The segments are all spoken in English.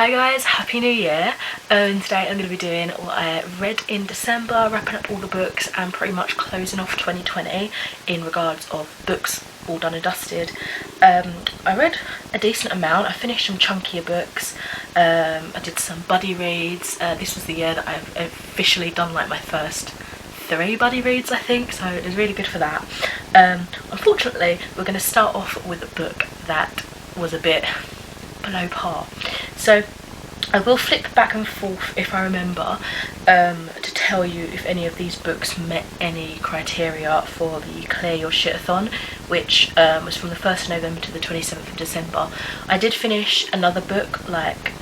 Hi guys, happy new year. Today I'm going to be doing what I read in December, wrapping up all the books and pretty much closing off 2020 in regards of books all done and dusted. I read a decent amount. I finished some chunkier books. I did some buddy reads. This was the year that I've officially done like my first 3 buddy reads, I think, so it was really good for that. Unfortunately, we're going to start off with a book that was a bit below par, so I will flip back and forth if I remember to tell you if any of these books met any criteria for the Clear Your Shit-a-thon, which was from the 1st of November to the 27th of December. I did finish another book like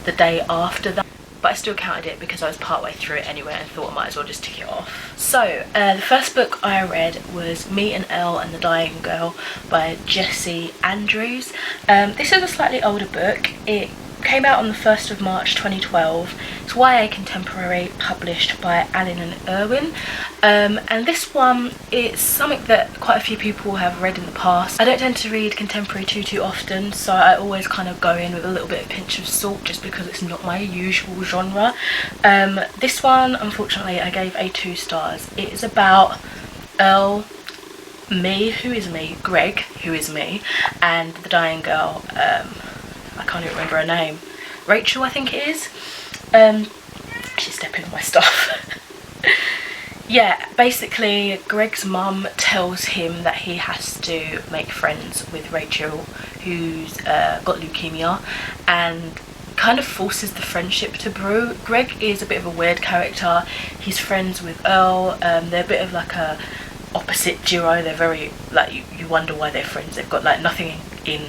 the day after that, but I still counted it because I was partway through it anyway and thought I might as well just tick it off. So the first book I read was Me and Elle and the Dying Girl by Jessie Andrews. This is a slightly older book. It came out on the 1st of March 2012. It's YA contemporary, published by Allen and Irwin. And this one is something that quite a few people have read in the past. I don't tend to read contemporary too often, so I always kind of go in with a little bit of pinch of salt just because it's not my usual genre. This one, unfortunately, I gave a 2 stars. It is about Earl, me, who is me, Greg, who is me, and the dying girl, I can't even remember her name, Rachel I think it is. She's stepping on my stuff. Yeah, basically Greg's mum tells him that he has to make friends with Rachel, who's got leukemia, and kind of forces the friendship to brew. Greg is a bit of a weird character. He's friends with Earl. They're a bit of like a opposite duo. They're very like, you wonder why they're friends. They've got like nothing in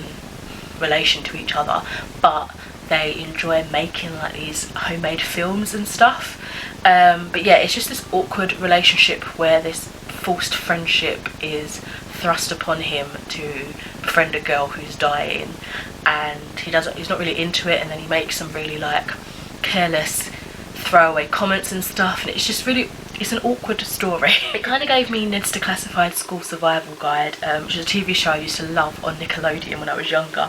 relation to each other, but they enjoy making like these homemade films and stuff. But yeah, it's just this awkward relationship where this forced friendship is thrust upon him to befriend a girl who's dying, and he's not really into it, and then he makes some really like careless throwaway comments and stuff, and it's an awkward story. It kind of gave me Ned's Declassified School Survival Guide, which is a TV show I used to love on Nickelodeon when I was younger.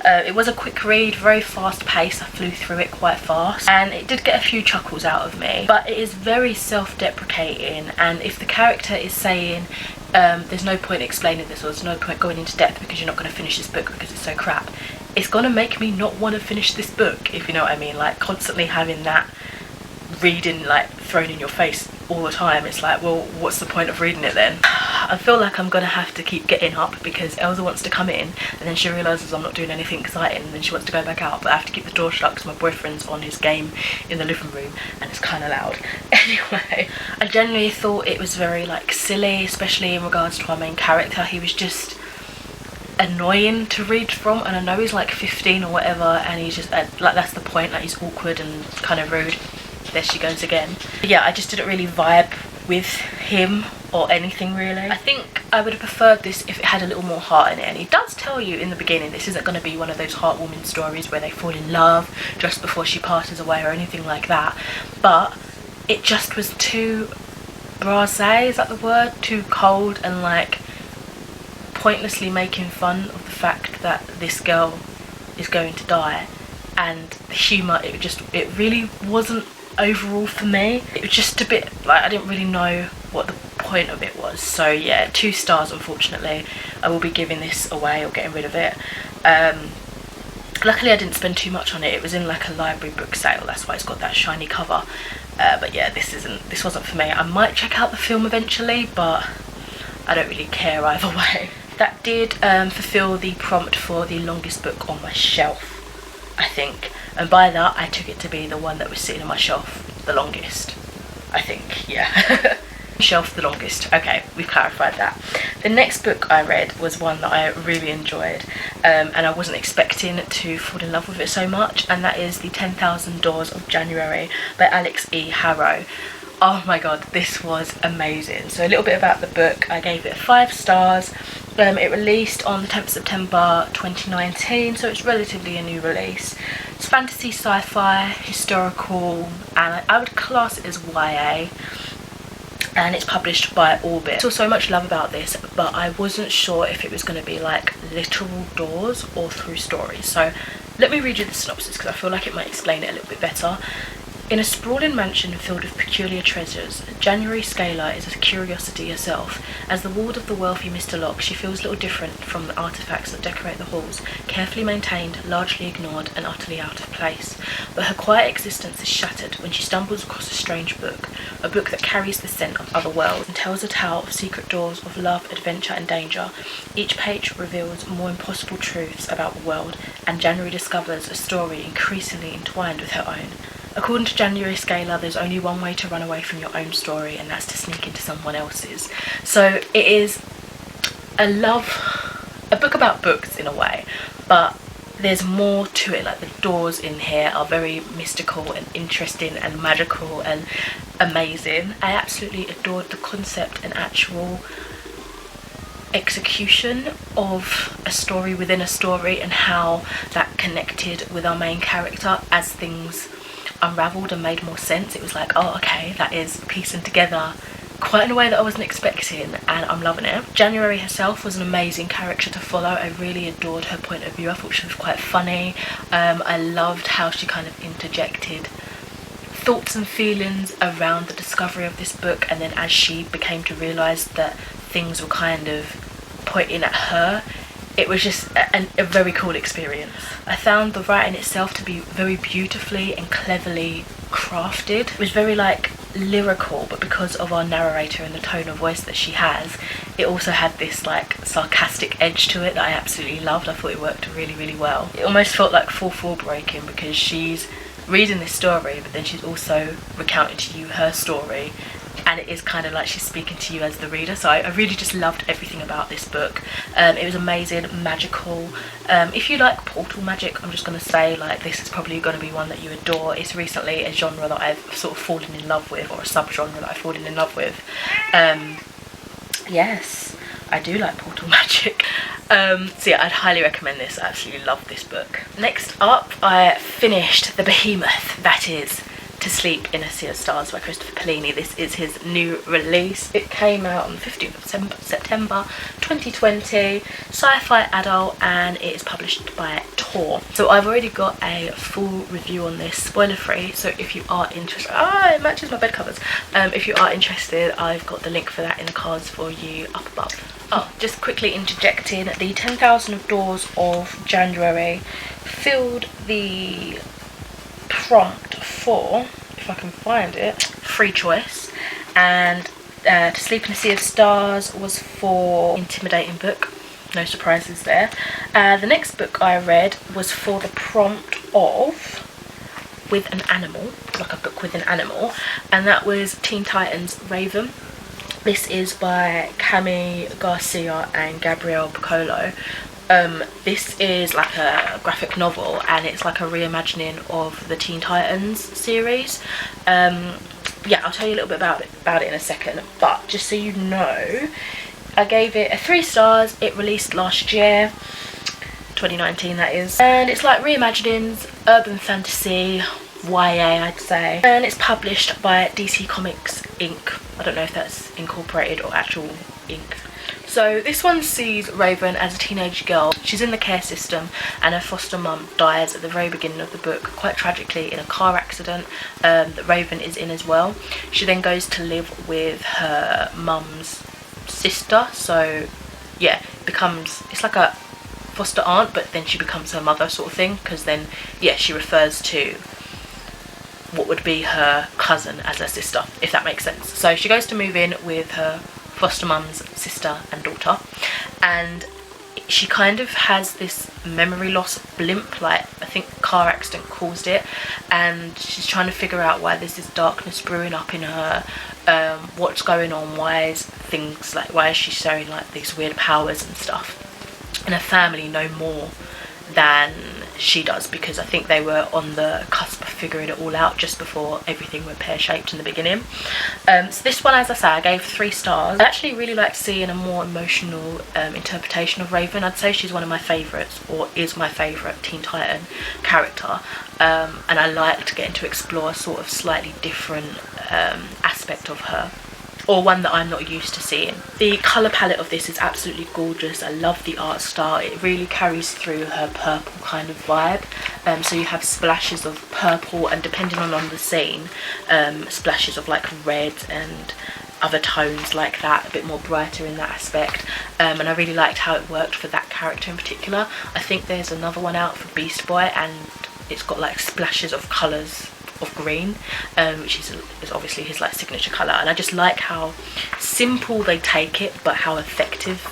It was a quick read, very fast paced. I flew through it quite fast, and it did get a few chuckles out of me, but it is very self-deprecating, and if the character is saying there's no point explaining this, or there's no point going into depth because you're not going to finish this book because it's so crap, it's going to make me not want to finish this book, if you know what I mean. Like, constantly having that reading like thrown in your face all the time, it's like, well, what's the point of reading it then? I feel like I'm gonna have to keep getting up because Elsa wants to come in, and then she realises I'm not doing anything exciting, and then she wants to go back out, but I have to keep the door shut because my boyfriend's on his game in the living room and it's kind of loud. Anyway, I generally thought it was very like silly, especially in regards to our main character. He was just annoying to read from, and I know he's like 15 or whatever, and he's just like, that's the point, like he's awkward and kind of rude. There she goes again. But yeah, I just didn't really vibe with him or anything really. I think I would have preferred this if it had a little more heart in it, and he does tell you in the beginning this isn't going to be one of those heartwarming stories where they fall in love just before she passes away or anything like that, but it just was too blasé, is that the word? Too cold, and like pointlessly making fun of the fact that this girl is going to die, and the humour, it really wasn't overall for me. It was just a bit like, I didn't really know what the point of it was. So yeah, 2 stars unfortunately. I will be giving this away or getting rid of it. Luckily I didn't spend too much on it. It was in like a library book sale, that's why it's got that shiny cover. But yeah, this wasn't for me. I might check out the film eventually, but I don't really care either way. That did fulfill the prompt for the longest book on my shelf, I think. And by that, I took it to be the one that was sitting on my shelf the longest, I think, yeah. Shelf the longest. Okay, we've clarified that. The next book I read was one that I really enjoyed, and I wasn't expecting to fall in love with it so much, and that is The 10,000 Doors of January by Alex E. Harrow. Oh my god, this was amazing. So a little bit about the book. I gave it 5 stars. It released on the 10th of September 2019, so it's relatively a new release. It's fantasy, sci-fi, historical, and I would class it as YA, and it's published by Orbit. I saw so much love about this, but I wasn't sure if it was going to be like literal doors or through stories. So Let me read you the synopsis because I feel like it might explain it a little bit better. In a sprawling mansion filled with peculiar treasures, January Scalar is a curiosity herself. As the ward of the wealthy Mr. Locke, she feels little different from the artefacts that decorate the halls, carefully maintained, largely ignored, and utterly out of place. But her quiet existence is shattered when she stumbles across a strange book, a book that carries the scent of other worlds and tells a tale of secret doors of love, adventure, and danger. Each page reveals more impossible truths about the world, and January discovers a story increasingly entwined with her own. According to January Scalar, there's only one way to run away from your own story, and that's to sneak into someone else's. So it is a book about books in a way, but there's more to it. Like, the doors in here are very mystical and interesting and magical and amazing. I absolutely adored the concept and actual execution of a story within a story, and how that connected with our main character as things unravelled and made more sense. It was like, oh, okay, that is piecing together quite in a way that I wasn't expecting, and I'm loving it. January herself was an amazing character to follow. I really adored her point of view. I thought she was quite funny. I loved how she kind of interjected thoughts and feelings around the discovery of this book, and then as she became to realise that things were kind of pointing at her, it was just a very cool experience. I found the writing itself to be very beautifully and cleverly crafted. It was very like lyrical, but because of our narrator and the tone of voice that she has, it also had this like sarcastic edge to it that I absolutely loved. I thought it worked really, really well. It almost felt like fourth wall breaking, because she's reading this story, but then she's also recounting to you her story, and it is kind of like she's speaking to you as the reader. So I really just loved everything about this book. It was amazing, magical. If you like portal magic, I'm just going to say, like, this is probably going to be one that you adore. It's recently a genre that I've sort of fallen in love with, or a sub-genre that I've fallen in love with. Yes, I do like portal magic. So yeah, I'd highly recommend this. I absolutely love this book. Next up, I finished the behemoth that is To Sleep in a Sea of Stars by Christopher Paolini. This is his new release. It came out on the 15th of September 2020, sci-fi adult, and it is published by Tor. So I've already got a full review on this, spoiler free, so if you are interested, it matches my bed covers. If you are interested, I've got the link for that in the cards for you up above. Oh, just quickly interjecting, the 10,000 Doors of January filled the prompt for, if I can find it, free choice, and To Sleep in a Sea of Stars was for intimidating book. No surprises there. The next book I read was for the prompt of with an animal, like a book with an animal, and that was Teen Titans Raven. This is by Cami Garcia and Gabrielle Piccolo. This is like a graphic novel, and it's like a reimagining of the Teen Titans series. Yeah, I'll tell you a little bit about it in a second, but just so you know, I gave it 3 stars. It released last year, 2019 that is, and it's like reimaginings, urban fantasy, YA I'd say, and it's published by DC Comics Inc. I don't know if that's incorporated or actual ink. So this one sees Raven as a teenage girl. She's in the care system, and her foster mum dies at the very beginning of the book, quite tragically, in a car accident that Raven is in as well. She then goes to live with her mum's sister, so yeah, it's like a foster aunt, but then she becomes her mother sort of thing, because then yeah, she refers to what would be her cousin as her sister, if that makes sense. So she goes to move in with her foster mum's sister and daughter, and she kind of has this memory loss blimp, like I think car accident caused it, and she's trying to figure out why there's this darkness brewing up in her, what's going on, why is she showing like these weird powers and stuff, and her family know more than she does, because I think they were on the cusp of figuring it all out just before everything went pear-shaped in the beginning. So this one, as I say, I gave 3 stars. I actually really liked seeing a more emotional interpretation of Raven. I'd say she's one of my favourites, or is my favourite Teen Titan character, and I liked getting to explore a sort of slightly different aspect of her. or one that I'm not used to seeing. The colour palette of this is absolutely gorgeous. I love the art style. It really carries through her purple kind of vibe. So you have splashes of purple, and depending on the scene, splashes of like red and other tones like that, a bit more brighter in that aspect. And I really liked how it worked for that character in particular. I think there's another one out for Beast Boy, and it's got like splashes of colours of green, which is obviously his like signature colour. And I just like how simple they take it, but how effective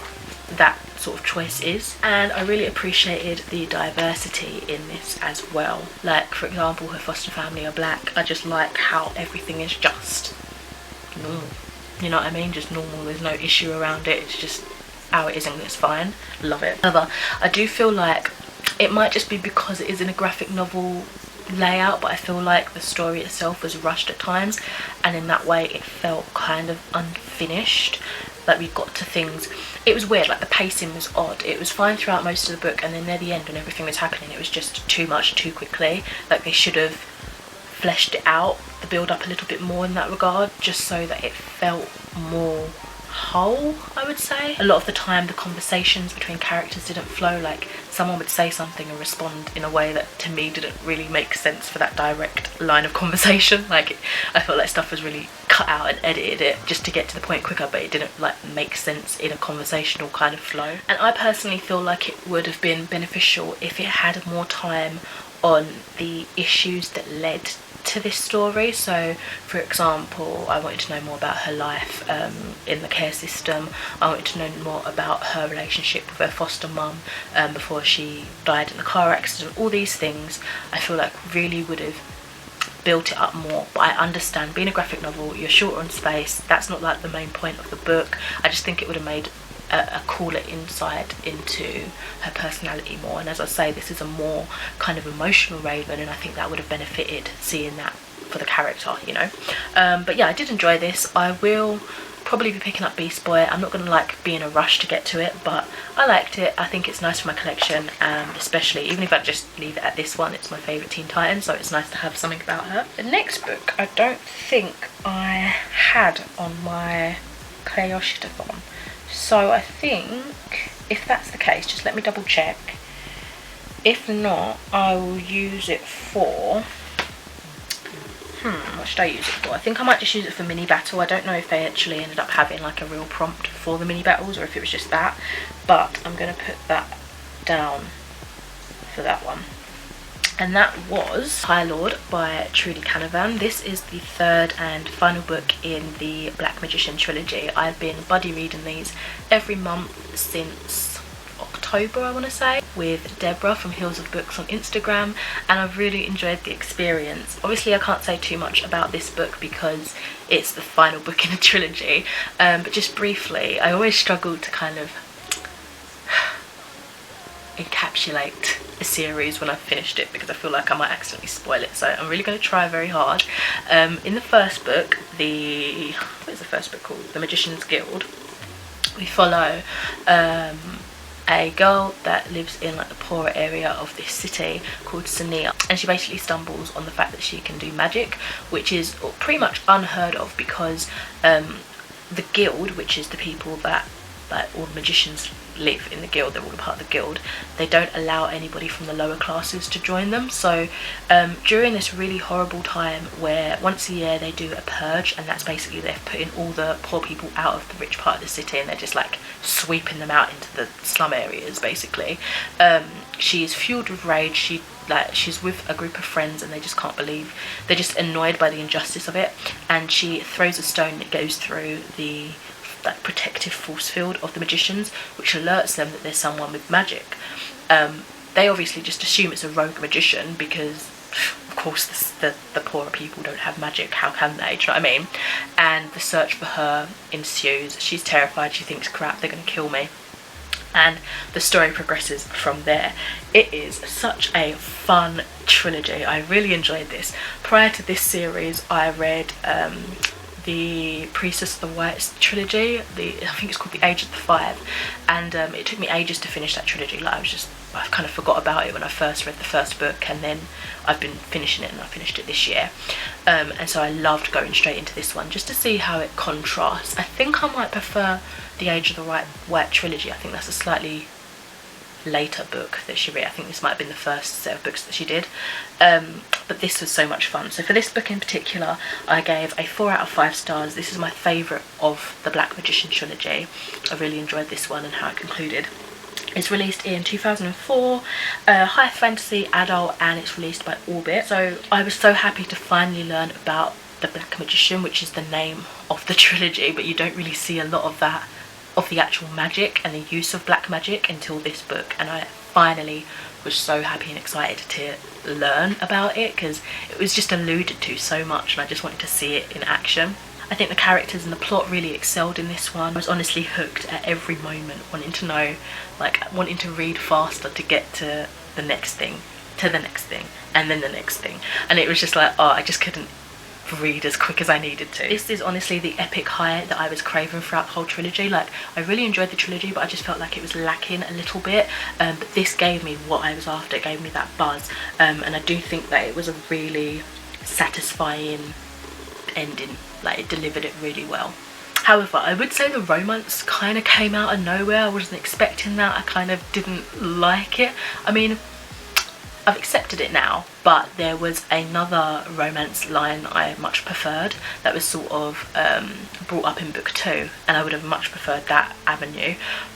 that sort of choice is. And I really appreciated the diversity in this as well. Like, for example, her foster family are black. I just like how everything is just normal, you know what I mean, just normal. There's no issue around it, it's just how it is, and it's fine. Love it. However, I do feel like it might just be because it is in a graphic novel layout, but I feel like the story itself was rushed at times, and in that way it felt kind of unfinished. Like, we got to things, it was weird, like the pacing was odd. It was fine throughout most of the book, and then near the end when everything was happening, it was just too much too quickly. Like, they should have fleshed it out, the build up a little bit more in that regard, just so that it felt more whole, I would say. A lot of the time the conversations between characters didn't flow. Like, someone would say something and respond in a way that to me didn't really make sense for that direct line of conversation. Like, I felt like stuff was really cut out and edited it just to get to the point quicker, but it didn't like make sense in a conversational kind of flow. And I personally feel like it would have been beneficial if it had more time on the issues that led to this story. So, for example, I wanted to know more about her life in the care system. I wanted to know more about her relationship with her foster mum before she died in the car accident. All these things I feel like really would have built it up more. But I understand, being a graphic novel, you're short on space, that's not like the main point of the book. I just think it would have made a cooler insight into her personality more. And as I say, this is a more kind of emotional Raven, and I think that would have benefited seeing that for the character, you know. But yeah, I did enjoy this. I will probably be picking up Beast Boy. I'm not gonna like be in a rush to get to it, but I liked it. I think it's nice for my collection, especially even if I just leave it at this one. It's my favourite Teen Titan, so it's nice to have something about her. The next book I don't think I had on my Crayoshitathon, so I think if that's the case, just let me double check. If not, I will use it for what should I use it for? I think I might just use it for mini battle. I don't know if they actually ended up having like a real prompt for the mini battles, or if it was just that, but I'm going to put that down for that one. And that was High Lord by Trudy Canavan. This is the third and final book in the Black Magician trilogy. I've been buddy reading these every month since October, I want to say, with Deborah from Hills of Books on Instagram, and I've really enjoyed the experience. Obviously I can't say too much about this book because it's the final book in a trilogy, but just briefly, I always struggled to kind of encapsulate a series when I've finished it because I feel like I might accidentally spoil it, so I'm really going to try very hard. In the first book, what is the first book called? The Magician's Guild. We follow a girl that lives in like the poorer area of this city called Sania, and she basically stumbles on the fact that she can do magic, which is pretty much unheard of because the guild, which is the people that like all the magicians live in the guild, they're all a part of the guild, they don't allow anybody from the lower classes to join them. So during this really horrible time where once a year they do a purge, and that's basically they're putting all the poor people out of the rich part of the city and they're just like sweeping them out into the slum areas basically, she's fueled with rage. She's with a group of friends and they just can't believe, they're just annoyed by the injustice of it, and she throws a stone that goes through the protective force field of the magicians, which alerts them that there's someone with magic. They obviously just assume it's a rogue magician because of course the poorer people don't have magic, how can they, do you know what I mean? And the search for her ensues. She's terrified, she thinks, crap, they're gonna kill me, and the story progresses from there. It is such a fun trilogy. I really enjoyed this. Prior to this series I read the Priestess of the White trilogy. I think it's called The Age of the Five, and it took me ages to finish that trilogy. Like I kind of forgot about it when I first read the first book, and then I've been finishing it, and I finished it this year. And so I loved going straight into this one just to see how it contrasts. I think I might prefer The Age of the White trilogy. I think that's a slightly later book that she read. I think this might have been the first set of books that she did, but this was so much fun. So for this book in particular, I gave a 4 out of 5 stars. This is my favourite of the Black Magician trilogy. I really enjoyed this one and how it concluded. It's released in 2004, high fantasy, adult, and it's released by Orbit. So I was so happy to finally learn about the Black Magician, which is the name of the trilogy, but you don't really see a lot of that, of the actual magic and the use of black magic until this book, and I finally was so happy and excited to learn about it because it was just alluded to so much and I just wanted to see it in action. I think the characters and the plot really excelled in this one. I was honestly hooked at every moment, wanting to know, like wanting to read faster to get to the next thing, and then the next thing, and it was just like, oh, I just couldn't read as quick as I needed to. This is honestly the epic high that I was craving throughout the whole trilogy. Like, I really enjoyed the trilogy, but I just felt like it was lacking a little bit, but this gave me what I was after. It gave me that buzz, and I do think that it was a really satisfying ending. Like, it delivered it really well. However, I would say the romance kind of came out of nowhere. I wasn't expecting that. I kind of didn't like it. I mean, I've accepted it now, but there was another romance line I much preferred that was sort of brought up in book 2, and I would have much preferred that avenue.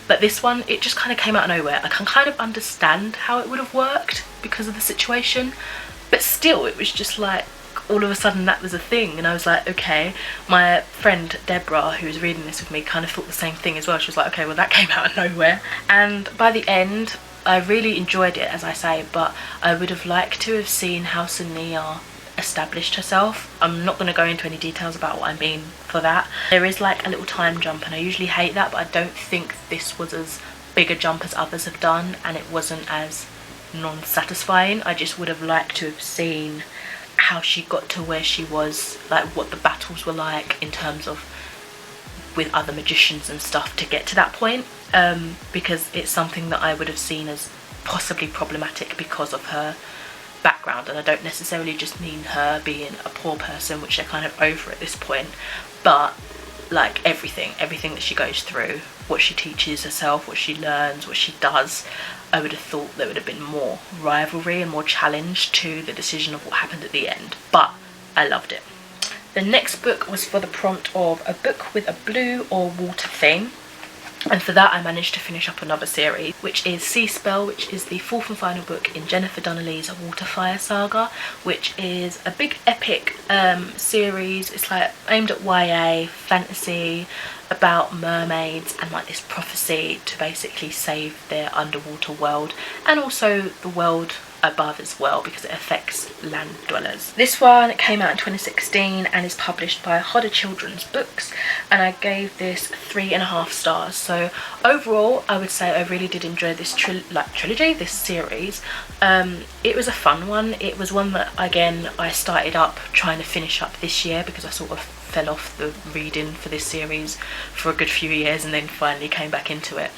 But this one, it just kind of came out of nowhere. I can kind of understand how it would have worked because of the situation, but still it was just like all of a sudden that was a thing, and I was like, okay. My friend Deborah, who was reading this with me, kind of thought the same thing as well. She was like, okay, well that came out of nowhere. And by the end I really enjoyed it, as I say, but I would have liked to have seen how Sonia established herself. I'm not going to go into any details about what I mean for that. There is like a little time jump, and I usually hate that, but I don't think this was as big a jump as others have done, and it wasn't as non-satisfying. I just would have liked to have seen how she got to where she was, like what the battles were like in terms of with other magicians and stuff to get to that point, because it's something that I would have seen as possibly problematic because of her background. And I don't necessarily just mean her being a poor person, which they're kind of over at this point, but like everything that she goes through, what she teaches herself, what she learns, what she does. I would have thought there would have been more rivalry and more challenge to the decision of what happened at the end, but I loved it. The next book was for the prompt of a book with a blue or water theme, and for that I managed to finish up another series, which is Sea Spell, which is the 4th and final book in Jennifer Donnelly's Waterfire saga, which is a big epic series. It's like aimed at YA fantasy about mermaids and like this prophecy to basically save their underwater world, and also the world above as well, because it affects land dwellers. This one came out in 2016 and is published by Hodder Children's Books, and I gave this 3.5 stars. So overall I would say I really did enjoy this trilogy, this series. It was a fun one. It was one that again I started up trying to finish up this year, because I sort of fell off the reading for this series for a good few years and then finally came back into it.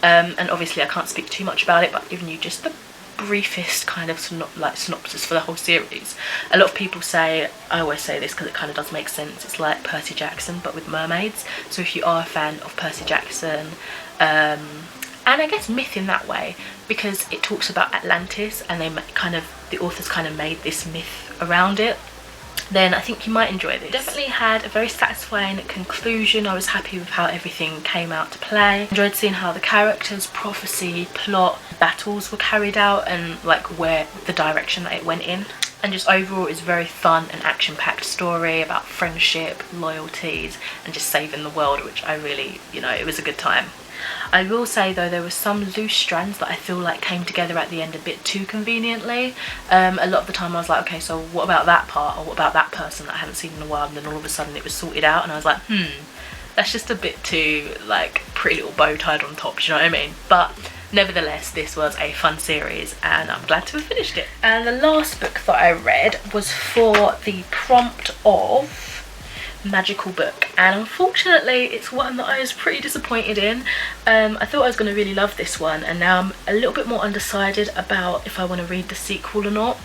And obviously I can't speak too much about it, but I've given you just the briefest kind of synopsis for the whole series. A lot of people say, I always say this because it kind of does make sense, it's like Percy Jackson but with mermaids. So if you are a fan of Percy Jackson, and I guess myth in that way, because it talks about Atlantis and the authors kind of made this myth around it, then I think you might enjoy this. Definitely had a very satisfying conclusion. I was happy with how everything came out to play. Enjoyed seeing how the characters, prophecy, plot, battles were carried out, and like where the direction that it went in. And just overall it's a very fun and action-packed story about friendship, loyalties, and just saving the world, which I really, it was a good time. I will say though, there were some loose strands that I feel like came together at the end a bit too conveniently. A lot of the time I was like, okay, so what about that part, or what about that person that I haven't seen in a while, and then all of a sudden it was sorted out and I was like, that's just a bit too like Pretty Little Bow tied on top, do you know what I mean? But nevertheless, this was a fun series and I'm glad to have finished it. And the last book that I read was for the prompt of magical book, and unfortunately it's one that I was pretty disappointed in. I thought I was going to really love this one, and now I'm a little bit more undecided about if I want to read the sequel or not.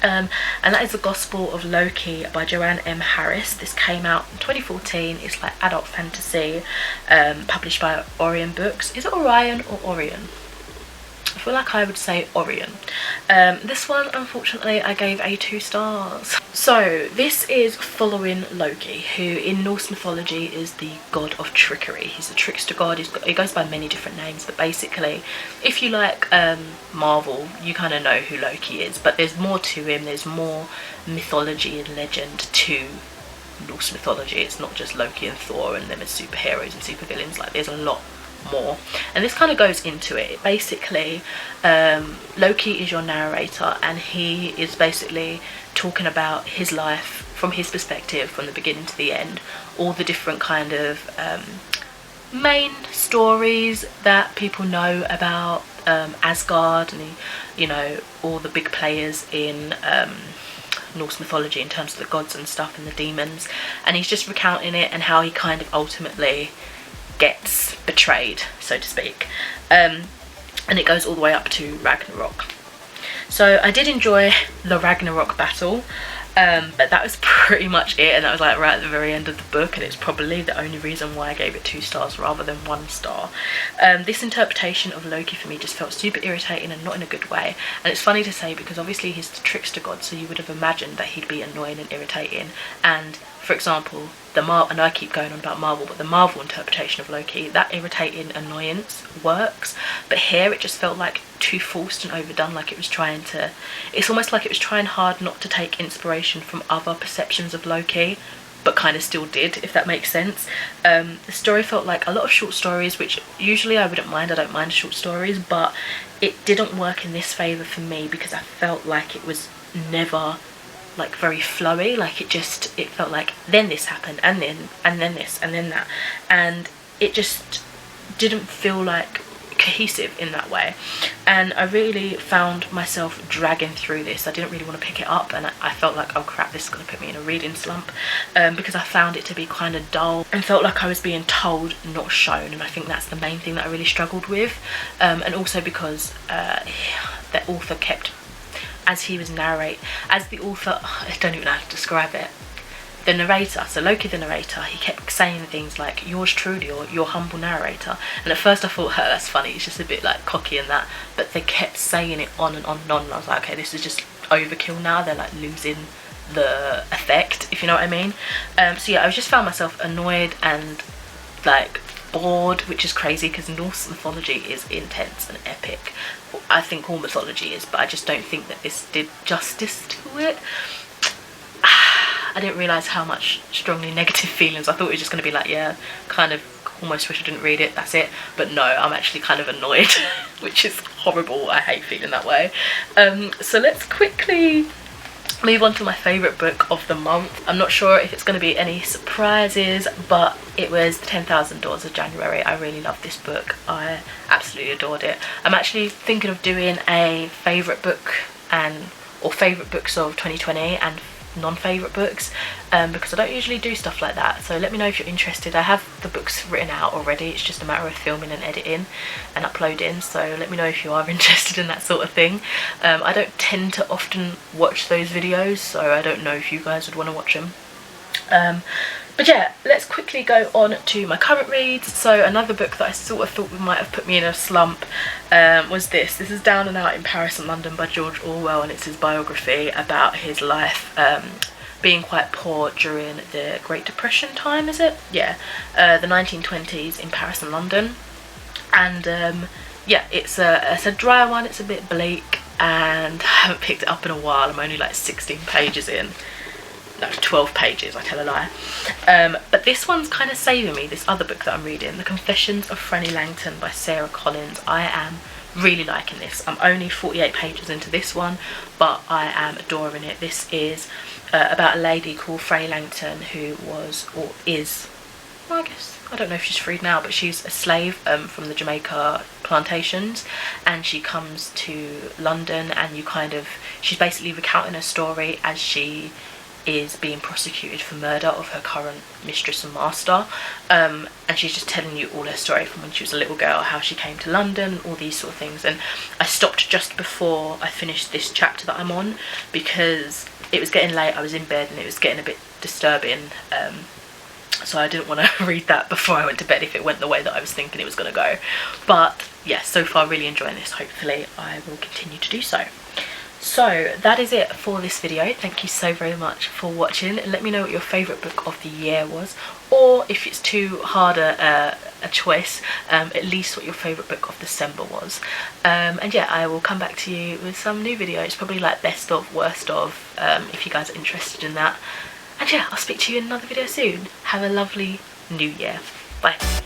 And that is The Gospel of Loki by Joanne M. Harris. This came out in 2014. It's like adult fantasy, published by Orion Books. Is it Orion or Orion? I feel like I would say Orion. This one, unfortunately, I gave a 2 stars. So this is following Loki, who in Norse mythology is the god of trickery. He's a trickster god. He goes by many different names, but basically, if you like Marvel, you kind of know who Loki is. But there's more to him. There's more mythology and legend to Norse mythology. It's not just Loki and Thor and them as superheroes and supervillains. Like, there's a lot more, and this kind of goes into it. Basically, Loki is your narrator, and he is basically talking about his life from his perspective, from the beginning to the end, all the different kind of main stories that people know about Asgard, and you know, all the big players in Norse mythology in terms of the gods and stuff and the demons, and he's just recounting it and how he kind of ultimately gets betrayed, so to speak, and it goes all the way up to Ragnarok. So I did enjoy the Ragnarok battle, but that was pretty much it, and that was like right at the very end of the book, and it's probably the only reason why I gave it 2 stars rather than 1 star. This interpretation of Loki for me just felt super irritating and not in a good way, and it's funny to say because obviously he's the trickster god, so you would have imagined that he'd be annoying and irritating. And for example, and I keep going on about Marvel, but the Marvel interpretation of Loki, that irritating annoyance works, but here it just felt like too forced and overdone, like it was trying to, it's almost like it was trying hard not to take inspiration from other perceptions of Loki, but kind of still did, if that makes sense. The story felt like a lot of short stories, which usually I wouldn't mind. I don't mind short stories, but it didn't work in this favour for me because I felt like it was never like very flowy. Like it felt like then this happened and then this and then that, and it just didn't feel like cohesive in that way, and I really found myself dragging through this. I didn't really want to pick it up, and I felt like, oh crap, this is going to put me in a reading slump, because I found it to be kind of dull and felt like I was being told, not shown, and I think that's the main thing that I really struggled with, and also because the author kept, as the author, I don't even know how to describe it, the narrator, so Loki the narrator, he kept saying things like, yours truly, or your humble narrator, and at first I thought, oh, that's funny, it's just a bit like cocky and that, but they kept saying it on and on and on, and I was like, okay, this is just overkill now. They're like losing the effect, if you know what I mean. So yeah, I just found myself annoyed and like bored, which is crazy because Norse mythology is intense and epic. I think all mythology is, but I just don't think that this did justice to it. I didn't realise how much strongly negative feelings. I thought it was just going to be like, yeah, kind of almost wish I didn't read it, that's it. But no, I'm actually kind of annoyed, which is horrible. I hate feeling that way. So let's quickly move on to my favourite book of the month. I'm not sure if it's going to be any surprises, but it was The 10,000 Doors of January. I really loved this book. I absolutely adored it. I'm actually thinking of doing a favourite book or favourite books of 2020 and non-favourite books, because I don't usually do stuff like that, so let me know if you're interested. I have the books written out already, it's just a matter of filming and editing and uploading, so let me know if you are interested in that sort of thing. I don't tend to often watch those videos, so I don't know if you guys would want to watch them. But yeah, let's quickly go on to my current reads. So another book that I sort of thought might have put me in a slump was this. This is Down and Out in Paris and London by George Orwell, and it's his biography about his life being quite poor during the Great Depression time, is it? Yeah, the 1920s in Paris and London. And yeah, it's a dry one, it's a bit bleak, and I haven't picked it up in a while. I'm only like 16 pages in. No, 12 pages, I tell a lie. But this one's kind of saving me, this other book that I'm reading, The Confessions of Franny Langton by Sarah Collins. I am really liking this. I'm only 48 pages into this one, but I am adoring it. This is about a lady called Franny Langton who was, or is, well, I don't know if she's freed now, but she's a slave from the Jamaica plantations, and she comes to London, and she's basically recounting her story as she is being prosecuted for murder of her current mistress and master, and she's just telling you all her story from when she was a little girl, how she came to London, all these sort of things. And I stopped just before I finished this chapter that I'm on because it was getting late, I was in bed and it was getting a bit disturbing, so I didn't want to read that before I went to bed if it went the way that I was thinking it was going to go. But yeah, so far really enjoying this. Hopefully I will continue to do so. So that is it for this video. Thank you so very much for watching. Let me know what your favourite book of the year was, or if it's too hard a choice, at least what your favourite book of December was. And yeah, I will come back to you with some new videos, probably like best of, worst of, if you guys are interested in that. And yeah, I'll speak to you in another video soon. Have a lovely new year. Bye.